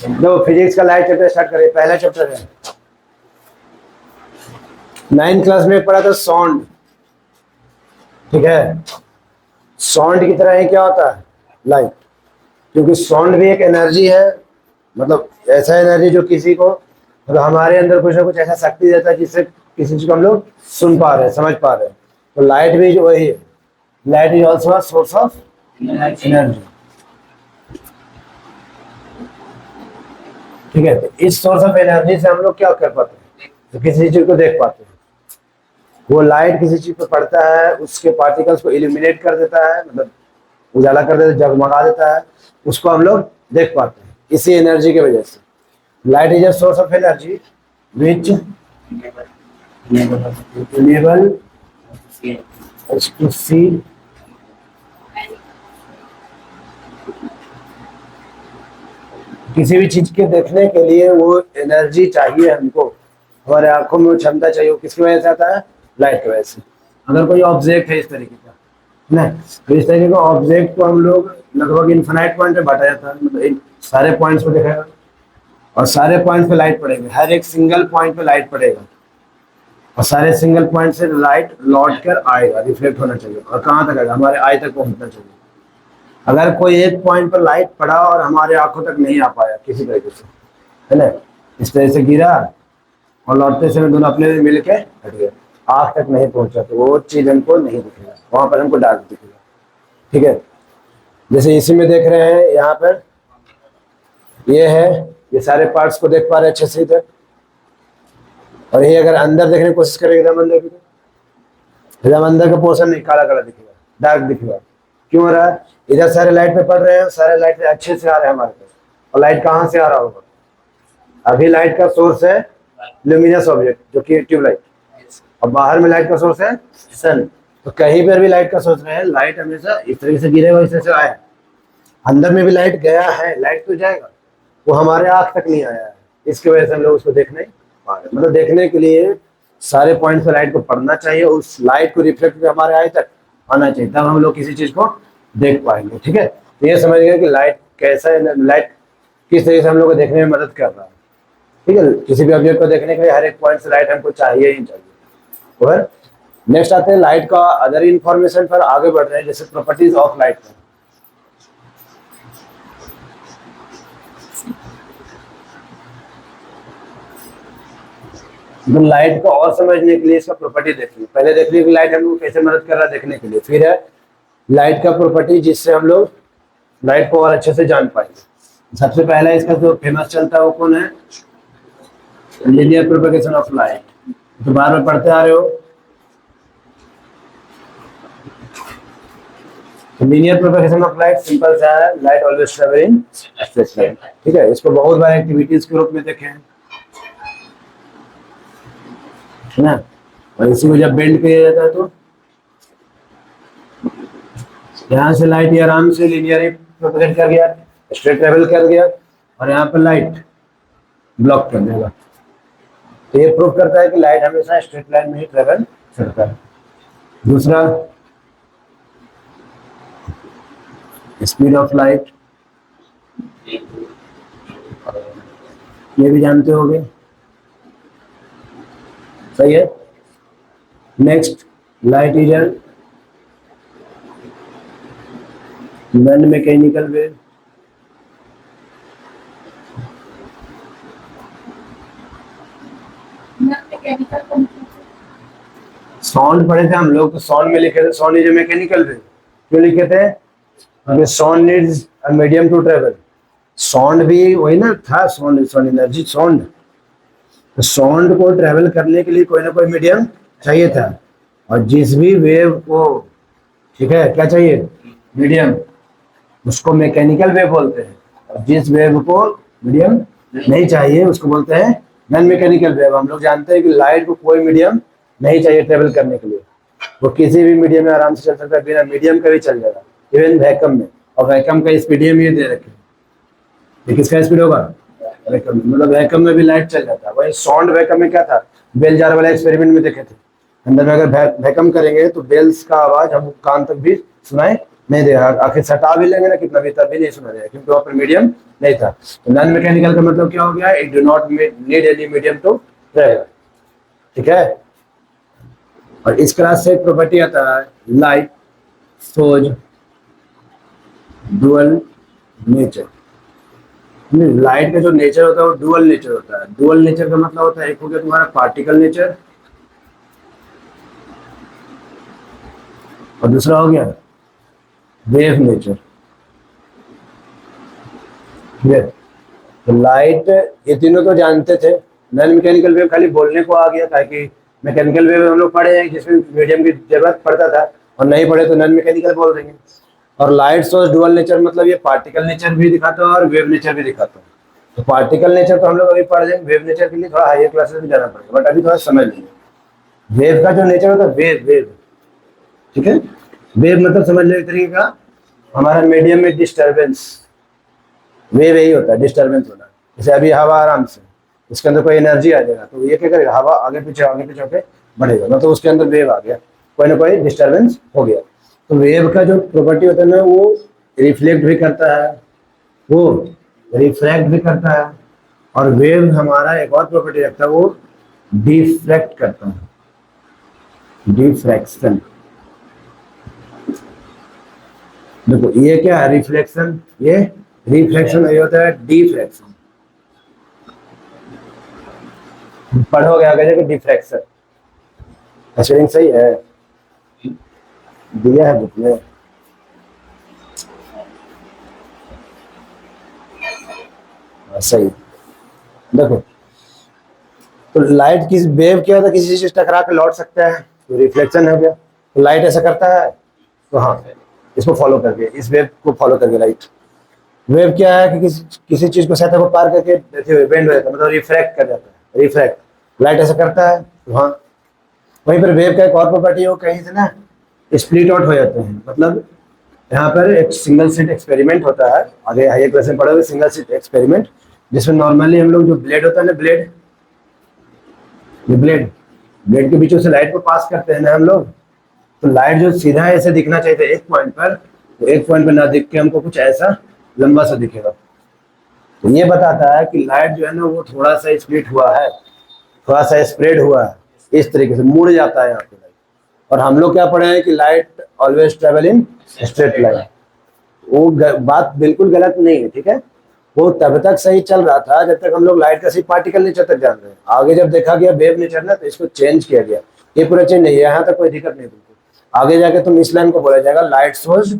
जो फिजिक्स का light chapter start करें, पहला चैप्टर है 9th क्लास में पढ़ा था साउंड। ठीक है, साउंड की तरह ही क्या होता है लाइट, क्योंकि साउंड भी एक एनर्जी है, मतलब ऐसा एनर्जी जो किसी को मतलब हमारे अंदर कुछ ना कुछ ऐसा शक्ति देता है जिससे किसी चीज को हम लोग सुन पा रहे हैं, समझ पा रहे हैं। तो लाइट भी जो वही है, light is also a source of energy. ठीक है, तो इस सोर्स ऑफ एनर्जी से हम लोग क्या कर पाते हैं, तो किसी चीज को देख पाते हैं। वो लाइट किसी चीज पर पड़ता है, उसके पार्टिकल्स को इल्यूमिनेट कर देता है, मतलब उजाला कर देता है, जगमगा देता है, उसको हम लोग देख पाते हैं इसी एनर्जी की वजह से। Light is a source of energy which enable us to see किसी भी चीज के देखने के लिए वो एनर्जी चाहिए हमको, हमारे आंखों में वो क्षमता चाहिए। वो किसकी वजह से आता है, लाइट की वजह से। अगर कोई ऑब्जेक्ट है इस तरीके का ना, तो इस तरीके का ऑब्जेक्ट को हम लोग लगभग इन्फिनाइट पॉइंट पे बांटा जाता है, मतलब सारे पॉइंट्स पे दिखाएगा और सारे पॉइंट्स पे लाइट पड़ेगी, हर एक सिंगल पॉइंट पे लाइट पड़ेगा और सारे सिंगल पॉइंट से लाइट लौट कर आएगा, रिफ्लेक्ट होना चाहिए और कहाँ तक आएगा, हमारे आई तक पहुंचना चाहिए। अगर कोई एक पॉइंट पर लाइट पड़ा और हमारे आंखों तक नहीं आ पाया किसी तरीके से, है ना, इस तरह से गिरा और लौटते समय दोनों अपने में मिल के हट गए, आंख तक नहीं पहुंचा, तो वो चीज हमको नहीं दिखेगा, वहां पर हमको डार्क दिखेगा। ठीक है, जैसे इसी में देख रहे हैं, यहाँ पर ये है, ये सारे पार्ट्स को देख पा रहे हैं अच्छे से इधर, और ये अगर अंदर देखने की कोशिश करेंगे एकदम अंदर की, एकदम अंदर का पोर्शन नहीं, काला काला दिखेगा, डार्क दिखेगा। क्यों हो रहा है, इधर सारे लाइट पे पड़ रहे हैं, सारे लाइट अच्छे से आ रहे हैं हमारे पास, और लाइट कहाँ से आ रहा होगा, अभी लाइट का सोर्स है ल्यूमिनस ऑब्जेक्ट जो कि ट्यूबलाइट, और बाहर में लाइट का सोर्स है सन। तो कहीं पर भी लाइट का सोर्स है, लाइट हमेशा इस तरीके से गिरेगा, इस तरह से आया, अंदर में भी लाइट गया है, लाइट तो जाएगा, वो हमारे आंख तक नहीं आया है, इसकी वजह से हम लोग उसको देख नहीं पा रहे। मतलब देखने के लिए सारे पॉइंट से लाइट को पड़ना चाहिए, उस लाइट को रिफ्लेक्ट करके हमारे आई तक आना चाहिए, तब हम लोग किसी चीज को देख पाएंगे। ठीक है, तो ये समझ गए कि लाइट कैसा है, लाइट किस तरीके से हम लोग को देखने में मदद कर रहा है। ठीक है, किसी भी ऑब्जेक्ट को देखने के लिए हर एक पॉइंट से लाइट हमको चाहिए ही चाहिए। और नेक्स्ट आते हैं लाइट का अदर इंफॉर्मेशन पर आगे बढ़ रहे हैं, जैसे प्रॉपर्टीज ऑफ लाइट। तो लाइट को और समझने के लिए इसका प्रॉपर्टी देखिए, पहले देख लीजिए कि लाइट हमको कैसे मदद कर रहा है देखने के लिए, फिर है लाइट का प्रॉपर्टी जिससे हम लोग लाइट को और अच्छे से जान पाएंगे। सबसे पहला इसका जो फेमस चलता है वो कौन है, लीनियर प्रोपेगेशन ऑफ लाइट, तो बार बार पढ़ते आ रहे हो। Linear propagation of light simple सा है, light always travel in straight line. ठीक है, इसको बहुत बार एक्टिविटीज के रूप में देखे हैं ना, और इसी को जब बेंड किया जाता है तो यहाँ से लाइट ये आराम से लीनियर प्रोपेगेट कर गया, स्ट्रेट ट्रेवल कर गया, और यहाँ पर लाइट ब्लॉक कर देगा। तो ये प्रूव करता है कि लाइट हमेशा स्ट्रेट लाइन में ही ट्रेवल करता है। दूसरा, स्पीड ऑफ लाइट, ये भी जानते होंगे, सही है। Next, light is an non mechanical wave, sound पढ़े थे हम लोग, तो साउंड में लिखे थे sound is a mechanical wave. क्यों लिखे थे, sound needs a medium to travel. Sound भी वही ना था, साउंड साउंड एनर्जी साउंड, तो साउंड को ट्रेवल करने के लिए कोई ना कोई मीडियम चाहिए था, और जिस भी वेव को, ठीक है, क्या चाहिए, मीडियम, उसको मैकेनिकल वेव बोलते हैं। और जिस वेव को मीडियम नहीं चाहिए उसको बोलते हैं नॉन मैकेनिकल वेव। हम लोग जानते हैं कि लाइट को कोई मीडियम नहीं चाहिए ट्रेवल करने के लिए, वो किसी भी मीडियम में आराम से चल सकता है, बिना मीडियम का भी चल जाएगा, इवन वैक्यूम में। और वैक्यूम का स्पीड ये दे रखे, ये किसका स्पीड होगा, वैक्यूम, मतलब वैक्यूम में भी लाइट चल जाता है। वही साउंड वैक्यूम में क्या था, बेल जार वाला एक्सपेरिमेंट में देखे थे, अंदर में अगर वैक्यूम करेंगे तो बेल्स का आवाज हम कान तक भी सुनाई नहीं देखा, आखिर सटा भी लेंगे ना कितना भी तब भी नहीं सुना जाएगा, क्योंकि वहाँ पर मीडियम नहीं था। तो नॉन मैकेनिकल का मतलब क्या हो गया, it do not need any medium to travel, ठीक है। और इस क्लास से एक प्रॉपर्टी आता है, लाइट सोज डुअल नेचर। लाइट का जो नेचर होता है वो डुअल नेचर होता है। डुअल नेचर का मतलब होता है, एक हो गया तुम्हारा पार्टिकल नेचर और दूसरा हो गया वेव नेचर, ठीक है। तो लाइट, ये तीनों तो जानते थे। नॉन मैकेनिकल वेव खाली बोलने को आ गया, ताकि मैकेनिकल वेव हम लोग पढ़े हैं जिसमें मीडियम की जरूरत पड़ता था, और नहीं पढ़े तो नॉन मैकेनिकल बोल देंगे। और लाइट सोर्स डुअल नेचर मतलब ये पार्टिकल नेचर भी दिखाता है और वेव नेचर भी दिखाता है। तो पार्टिकल नेचर तो हम लोग अभी पढ़ लेंगे, वेव नेचर के लिए थोड़ा हायर क्लासेस में जाना पड़ेगा, बट अभी थोड़ा समझ लीजिए। वेव का जो नेचर होता है, वेव वेव, ठीक है। वेव मतलब समझ लो एक तरीके का हमारा मीडियम में डिस्टर्बेंस, वेव यही होता है, डिस्टर्बेंस होना। जैसे अभी हवा आराम से, इसके अंदर कोई एनर्जी आ जाएगा तो ये क्या करेगा, हवा आगे पीछे होकर बढ़ेगा, मतलब उसके अंदर वेव आ गया, कोई ना कोई डिस्टर्बेंस हो गया। तो वेव का जो प्रॉपर्टी होता है ना, वो रिफ्लेक्ट भी करता है, वो रिफ्रैक्ट भी करता है, और वेव हमारा एक और प्रॉपर्टी रखता है, वो डिफ्रैक्ट करता है, डिफ्रैक्शन। देखो ये क्या है, रिफ्लेक्शन, ये रिफ्लेक्शन, ये होता है डिफ्रैक्शन। पढ़ोगे आगे जाके डिफ्रैक्शन, स्पेलिंग सही है, दिया है बुक में। सही, देखो तो लाइट की वेव क्या होता है, किसी चीज से टकरा के लौट सकता है, तो रिफ्लेक्शन हो गया। तो लाइट ऐसा करता है, तो हाँ इसको फॉलो करके, इस वेव को फॉलो करके लाइट। वेव क्या है कि किसी चीज को सतह को पार करके बेंड हो जाता है, मतलब रिफ्रैक्ट कर जाता है, रिफ्रैक्ट। लाइट ऐसा करता है, तो हाँ। वहीं पर वेव का एक और प्रॉपर्टी हो, कहीं से ना स्प्लिट आउट हो जाते हैं, मतलब यहाँ पर एक सिंगल सीट एक्सपेरिमेंट होता है, आगे हायर क्लास में पढ़ोगे सिंगल सीट एक्सपेरिमेंट, जिसमें नॉर्मली हम लोग जो ब्लेड होता है ना, ब्लेड, ये ब्लेड, ब्लेड के बीचों से लाइट को पास करते हैं ना हम लोग। तो लाइट जो सीधा ऐसे दिखना चाहिए था एक पॉइंट पर, तो एक पॉइंट पर ना दिख के हमको कुछ ऐसा लंबा सा दिखेगा। तो ये बताता है कि लाइट जो है ना, वो थोड़ा सा स्प्लिट हुआ है, थोड़ा सा स्प्रेड हुआ है, इस तरीके से मुड़ जाता है यहाँ पे लाइट। और हम लोग क्या पढ़े हैं कि light always travel in straight line. वो बात बिल्कुल गलत नहीं है, ठीक है। वो तब तक सही चल रहा था जब तक हम लोग लाइट का सिर्फ पार्टिकल नेचर तक जान रहे हैं। आगे जब देखा गया वेव नेचर ना, तो इसको चेंज किया गया। ये पूरा चेंज नहीं है, यहाँ तक कोई दिक्कत नहीं तुमको। आगे जाके तुम इस लाइन को बोला जाएगा लाइट सोर्स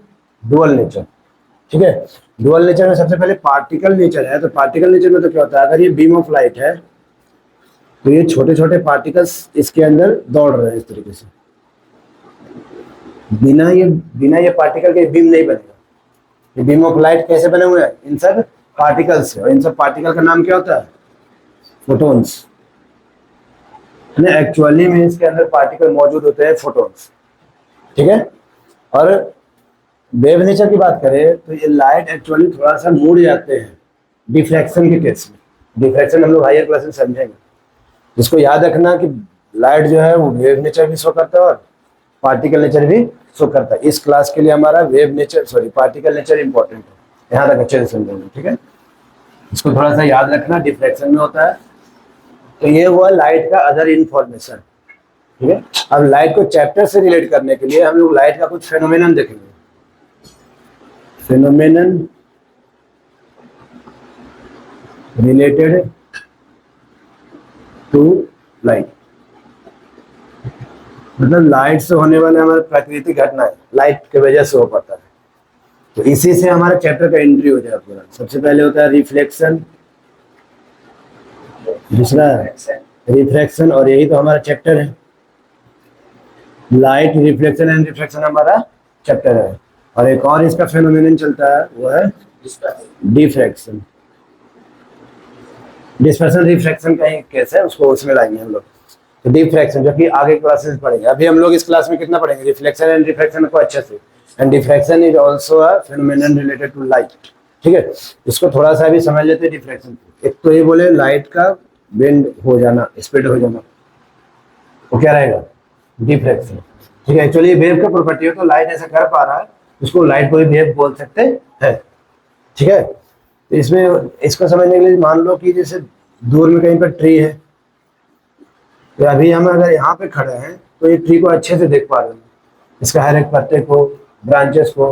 डुअल नेचर, ठीक है। डुअल नेचर में सबसे पहले पार्टिकल नेचर है। तो पार्टिकल नेचर में तो क्या होता है, अगर ये बीम ऑफ लाइट है तो ये छोटे छोटे पार्टिकल्स इसके अंदर दौड़ रहे हैं इस तरीके से, बिना ये पार्टिकल के बीम नहीं बनेगा। ये बीम ऑफ लाइट कैसे बने हुए हैं, इन सब पार्टिकल से, और इन सब पार्टिकल का नाम क्या होता है, फोटॉन्स। एक्चुअली में इसके अंदर पार्टिकल मौजूद होते हैं, फोटॉन्स, ठीक है। और वेव नेचर की बात करें तो ये लाइट एक्चुअली थोड़ा सा मुड़ जाते हैं डिफ्रैक्शन के केस में। डिफ्रैक्शन हम लोग हायर क्लास में समझेंगे। जिसको याद रखना कि लाइट जो है वो वेव नेचर भी शो करता है और पार्टिकल नेचर भी शो करता है। इस क्लास के लिए हमारा wave nature, sorry particle nature important है, यहाँ तक अच्छे से समझेंगे, ठीक है। इसको थोड़ा सा याद रखना, डिफ्रैक्शन में होता है। तो ये हुआ लाइट का अदर इंफॉर्मेशन, ठीक है। अब लाइट को चैप्टर से रिलेट करने के लिए हम लोग लाइट का कुछ फेनोमेनन देखेंगे। फेनोमेनन रिलेटेड टू लाइट, मतलब लाइट से होने वाले हमारे प्राकृतिक घटनाएं लाइट के वजह से हो पाता है। तो इसी से हमारे चैप्टर का एंट्री हो जाएगा पूरा। सबसे पहले होता है रिफ्लेक्शन, दूसरा रिफ्रैक्शन, और यही तो हमारा चैप्टर है। लाइट, रिफ्लेक्शन एंड रिफ्रैक्शन हमारा चैप्टर है। और एक और इसका फेनोमेनन चलता है, वो है डिफ्रैक्शन। डिस्पर्सन रिफ्रैक्शन का ही केस है, उसको उसमें लाएंगे हम लोग। तो डिफ्रैक्शन जो कि आगे क्लासेस पढ़ेंगे। अभी हम लोग इस क्लास में कितना पढ़ेंगे, रिफ्लेक्शन एंड रिफ्रैक्शन को अच्छे से। And diffraction is also a phenomenon related to light, ठीक है। इसको थोड़ा सा भी समझ लेते हैं डिफ्रैक्शन। एक तो ये बोले लाइट का बेंड हो जाना, स्प्रेड हो जाना, वो क्या रहेगा, डिफ्रैक्शन, ठीक है। एक्चुअली वेव का प्रॉपर्टी हो, तो लाइट ऐसा कर पा रहा है उसको लाइट कोई वेव बोल सकते हैं। ठीक है, तो इसमें इसको समझने के लिए मान लो कि जैसे दूर में कहीं पर ट्री है, तो अभी हम अगर यहाँ पे खड़े हैं तो ये ट्री को अच्छे से देख पा रहे हैं, इसका हर एक पत्ते को, ब्रांचेस को।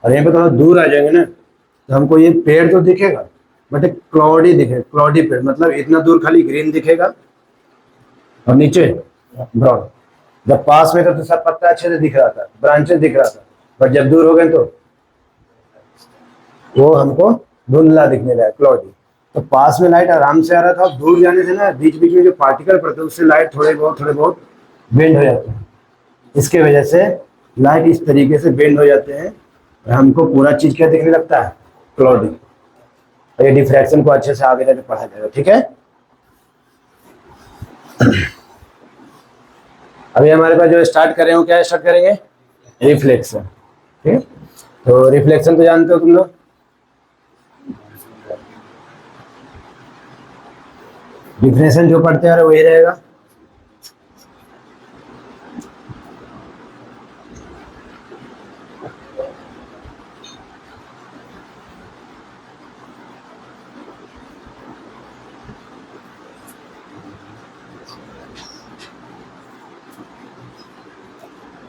और यहाँ पे थोड़ा दूर आ जाएंगे ना, तो हमको ये पेड़ तो दिखेगा, बट एक क्लॉडी दिखेगा, क्लॉडी पेड़ मतलब इतना दूर खाली ग्रीन दिखेगा और नीचे ब्राउन। जब पास में था तो सब पत्ता अच्छे से दिख रहा था, ब्रांचेस दिख रहा था, बट जब दूर हो गए तो वो हमको धुंधला दिखने लगा, क्लॉडी। तो पास में लाइट आराम से आ रहा था, और दूर जाने से ना बीच बीच में जो पार्टिकल पड़ते हैं उससे लाइट थोड़े बहुत बेंड हो जाते हैं। इसके वजह से लाइट इस तरीके से बेंड हो जाते हैं और हमको पूरा चीज क्या दिखने लगता है, क्लॉडी। और ये डिफ्रैक्शन को अच्छे से आगे जाके पढ़ा जाएगा। ठीक है, अभी हमारे पास जो स्टार्ट कर रहे हो, क्या स्टार्ट करेंगे, रिफ्लेक्शन। ठीक है, तो रिफ्लेक्शन तो जानते हो तुम लोग, डिफरेंशियल जो पढ़ते हैं वही रहेगा।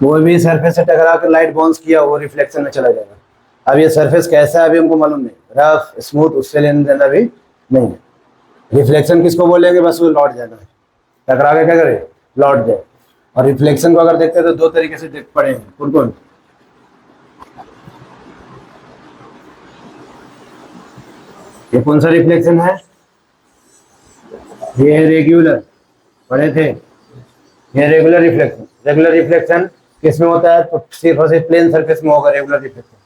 कोई भी सरफेस से टकरा कर लाइट बाउंस किया वो रिफ्लेक्शन में चला जाएगा। अब ये सरफेस कैसा है अभी हमको मालूम नहीं, रफ स्मूथ उससे लेने देना भी नहीं है। रिफ्लेक्शन किसको बोलेंगे, बस वो लौट जाना है, टकरा के क्या करे, लौट जाए। और रिफ्लेक्शन को अगर देखते हैं तो दो तरीके से देख पड़े हैं, कौन कौन, ये कौन सा रिफ्लेक्शन है, ये है रेगुलर, पढ़े थे, ये रेगुलर रिफ्लेक्शन। रेगुलर रिफ्लेक्शन किसमें होता है, तो सिर्फ और सिर्फ प्लेन सरफेस में होगा रेगुलर रिफ्लेक्शन।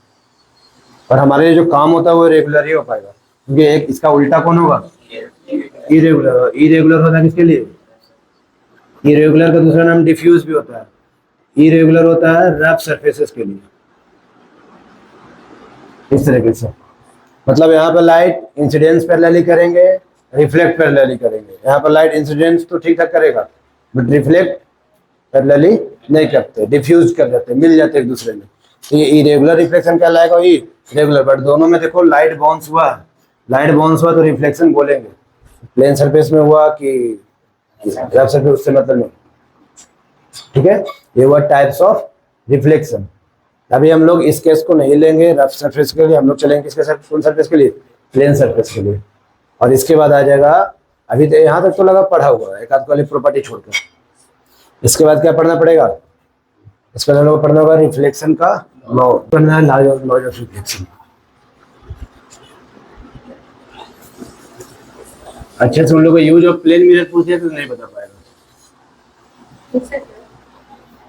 और हमारे जो काम होता है वो रेगुलर ही हो पाएगा, क्योंकि एक इसका उल्टा कौन होगा, इरेगुलर। इरेगुलर होता है किसके लिए, इरेगुलर का दूसरा नाम डिफ्यूज भी होता है। इरेगुलर होता है रफ सरफेसेस के लिए, इस तरीके से। मतलब यहाँ पर लाइट इंसिडेंस पैरेलली करेंगे, रिफ्लेक्ट पैरेलली करेंगे। यहाँ पर लाइट इंसिडेंस तो ठीक ठाक करेगा, बट रिफ्लेक्ट पैरेलली नहीं करते, डिफ्यूज कर जाते, मिल जाते एक दूसरे में। तो ये इरेगुलर रिफ्लेक्शन क्या लाएगा, वही रेगुलर। बट दोनों में देखो लाइट बाउंस हुआ, लाइट बाउंस हुआ तो रिफ्लेक्शन बोलेंगे। प्लेन सरफेस में हुआ कि रफ सरफेस, उससे मतलब नहीं। ठीक है, ये हुआ टाइप्स ऑफ रिफ्लेक्शन। अभी हम लोग इस केस को नहीं लेंगे रफ सरफेस के लिए, हम लोग चलेंगे किसके साथ, कौन सरफेस के लिए, प्लेन सरफेस के लिए। और इसके बाद आ जाएगा, अभी तो यहाँ तक तो लगा पढ़ा हुआ है एक आध वाली प्रॉपर्टी छोड़कर। इसके बाद क्या पढ़ना पड़ेगा, इसके बाद हम लोग पढ़ना होगा रिफ्लेक्शन का लॉ, पढ़ना है लॉ ऑफ रिफ्लेक्शन। अच्छे से उन लोगों को यूज ऑफ प्लेन मिरर पूछे तो नहीं बता पाएगा।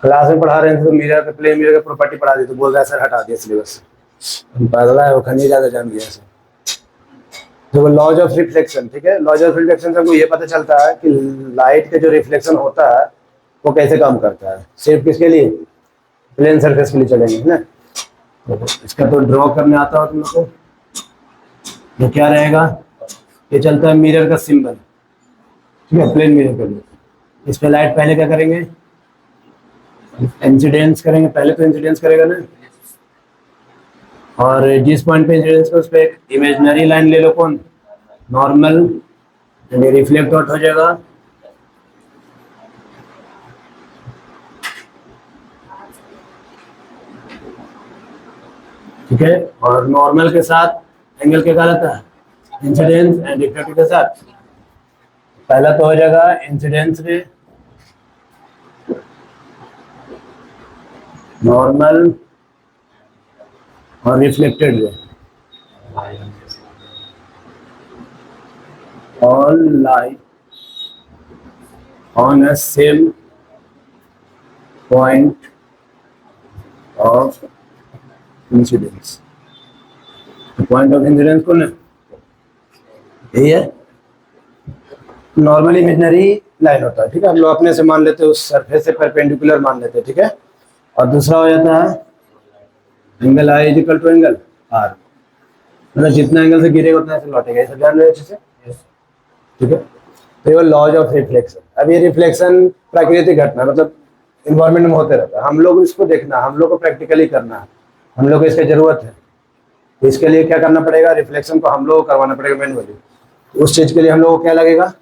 क्लास में पढ़ा रहे थे तो मिरर पे, प्लेन मिरर का प्रॉपर्टी पढ़ा दी तो बोल रहा है सर हटा दिया सिलेबस से, पागल है वो, खनी ज्यादा जान दिया सर। तो लॉज ऑफ रिफ्लेक्शन, ठीक है, लॉज ऑफ रिफ्लेक्शन से हमको ये पता चलता है कि लाइट का जो रिफ्लेक्शन होता है वो कैसे काम करता है। सिर्फ किसके लिए, प्लेन सरफेस के लिए चलेंगे, है ना। तो इसका तो ड्रॉ करने आता हो तुम लोग को, ये क्या रहेगा, ये चलता है मिरर का सिंबल, ठीक है, प्लेन मिरर के लिए। इस पे लाइट पहले क्या करेंगे, इंसिडेंस करेंगे, पहले तो इंसिडेंस करेगा ना। और जिस पॉइंट पे इंसिडेंस को उस पर एक इमेजिनरी लाइन ले लो, कौन, नॉर्मल, रिफ्लेक्ट आउट हो जाएगा। ठीक है, और नॉर्मल के साथ एंगल क्या रहता है, इंसिडेंस एंड रिफ्लेक्टिव के साथ। पहला तो हो जाएगा इंसिडेंस रे, नॉर्मल और reflected ray. All light on a same point of incidence. Point of incidence कौन है, यही है, नॉर्मली इमेजिनरी लाइन होता है। ठीक है, हम लोग अपने से मान लेते हैं, उस सरफेस से परपेंडिकुलर मान लेते हैं। ठीक है, और दूसरा हो जाता है angle i is equal to angle r, मतलब जितना एंगल से गिरेगा उतना से लौटेगा, ऐसा ध्यान रहे अच्छे से। ठीक है, तो ये लॉज ऑफ रिफ्लेक्शन। अब ये रिफ्लेक्शन प्राकृतिक घटना, मतलब इन्वायरमेंट में होते रहता है, हम लोग इसको देखना, हम लोग को प्रैक्टिकली करना है। हम लोग को इसकी जरूरत है। तो इसके लिए क्या करना पड़ेगा, रिफ्लेक्शन को हम लोग को करवाना पड़ेगा मैनुअली। उस चीज के लिए हम लोग को क्या लगेगा,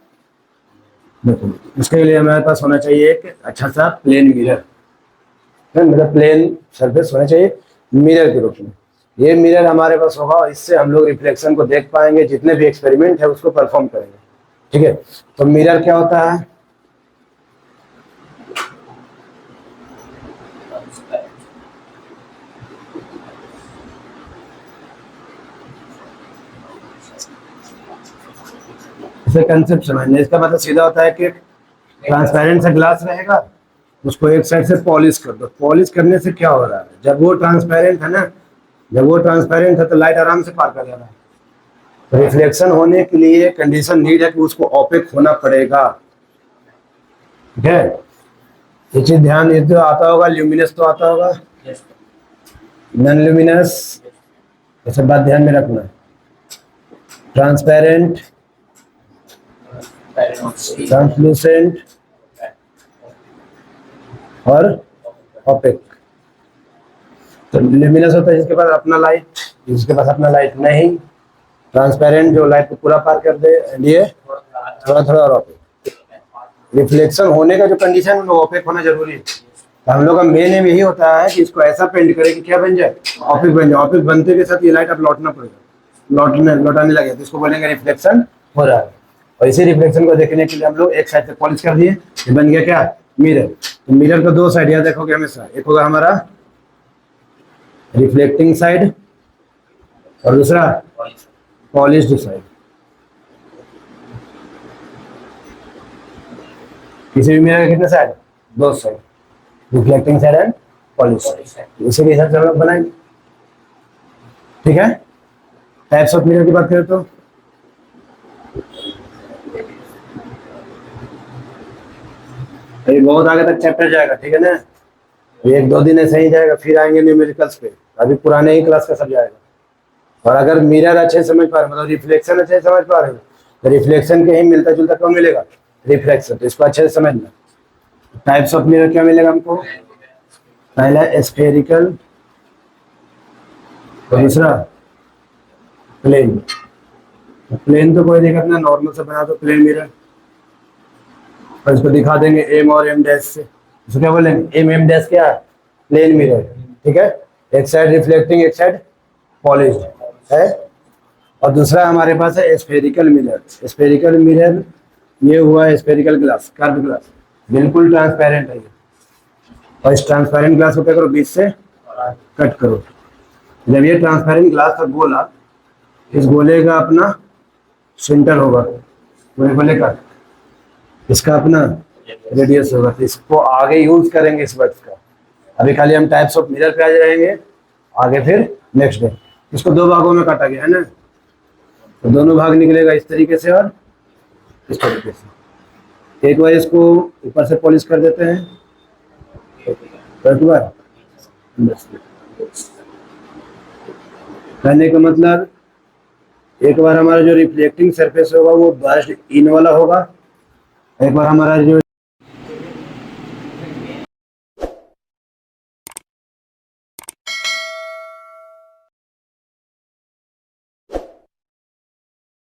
देखो इसके लिए हमारे पास होना चाहिए एक अच्छा सा प्लेन मिरर, मतलब प्लेन सरफेस होना चाहिए मिरर के रूप में। ये मिरर हमारे पास होगा और इससे हम लोग रिफ्लेक्शन को देख पाएंगे, जितने भी एक्सपेरिमेंट है उसको परफॉर्म करेंगे। ठीक है, तो मिरर क्या होता है, इसे कंसेप्ट समझना। इसका मतलब सीधा होता है कि ट्रांसपेरेंट सा ग्लास रहेगा, उसको एक साइड से पॉलिश कर दो। पॉलिश करने से क्या हो रहा है, जब वो ट्रांसपेरेंट है ना, जब वो ट्रांसपेरेंट है तो लाइट आराम से पार कर जा रहा है। तो रिफ्लेक्शन होने के लिए कंडीशन नीड है कि उसको ओपेक होना पड़ेगा। ठीक है, ये चीज ध्यान, ये तो आता होगा, ल्यूमिनस तो आता होगा, नॉन ल्यूमिनस, ये सब बात ध्यान में रखना। ट्रांसपेरेंट, ट्रांसलूसेंट और ओपेक। तो ल्यूमिनस होता है जिसके पास अपना लाइट, जिसके पास अपना लाइट नहीं। ट्रांसपेरेंट जो लाइट को पूरा पार कर दे, ये थोड़ा थोड़ा और ओपेक। रिफ्लेक्शन होने का जो कंडीशन है वो ओपेक होना जरूरी है। तो हम लोग का मेन एम यही होता है कि इसको ऐसा पेंट करें कि क्या बन जाए, ओपेक बन जाए। ओपेक बनते के साथ ये लाइट अब लौटना पड़ेगा, लौटाने लगे तो इसको बोलेंगे रिफ्लेक्शन हो रहा है। और इसी रिफ्लेक्शन को देखने के लिए हम लोग एक साइड से पॉलिश कर दिए, ये बन गया क्या, मिरर। तो मिरर का दो साइड याद रखोगे हमेशा, एक होगा हमारा रिफ्लेक्टिंग साइड और दूसरा पॉलिश्ड साइड। किसी भी मिरर के कितने साइड, दो side, reflecting side and polish side. इसी के हिसाब से हम लोग बनाएंगे। ठीक है, टाइप्स ऑफ मिरर की बात करें तो ये बहुत आगे तक चैप्टर जाएगा, ठीक है ना। एक दो दिन ऐसे ही जाएगा, फिर आएंगे न्यूमेरिकल्स पे, अभी पुराने ही क्लास का सब जाएगा। और अगर मिरर अच्छे समझ पा रहे, मतलब रिफ्लेक्शन अच्छे समझ पा रहे हो, तो रिफ्लेक्शन के ही मिलता जुलता कौन मिलेगा, रिफ्लेक्शन। तो इसको अच्छे से समझना। टाइप्स ऑफ मिरर क्या मिलेगा हमको, पहला स्फेरिकल और दूसरा प्लेन। प्लेन तो कोई दिक्कत ना, नॉर्मल से बना दो प्लेन मिरर और इसको दिखा देंगे एम और एम डैश से। इसको क्या बोलेंगे, एम एम डैश क्या, प्लेन मिरर। ठीक है, एक साइड रिफ्लेक्टिंग एक साइड पॉलिश्ड है। और दूसरा हमारे पास है स्फेरिकल मिरर। स्फेरिकल मिरर ये हुआ स्फेरिकल ग्लास, कर्व ग्लास, बिल्कुल ट्रांसपेरेंट है ये। और इस ट्रांसपेरेंट ग्लास को क्या करो, बीच से कट करो। जब ये ट्रांसपेरेंट ग्लास का गोला, इस गोले का अपना सेंटर होगा, पूरे गोले का इसका अपना रेडियस होगा। तो इसको आगे यूज करेंगे इस वर्ड्स का। अभी खाली हम टाइप्स ऑफ मिरर पे आ जाएंगे, आगे फिर नेक्स्ट डे। इसको दो भागों में काटा गया है ना, तो दोनों भाग निकलेगा इस तरीके से और इस तरीके से। एक बार इसको ऊपर से पॉलिश कर देते हैं, एक बार कहने का मतलब, एक बार हमारा जो रिफ्लेक्टिंग सरफेस होगा वो बर्स्ट इन वाला होगा, एक बार हमारा जो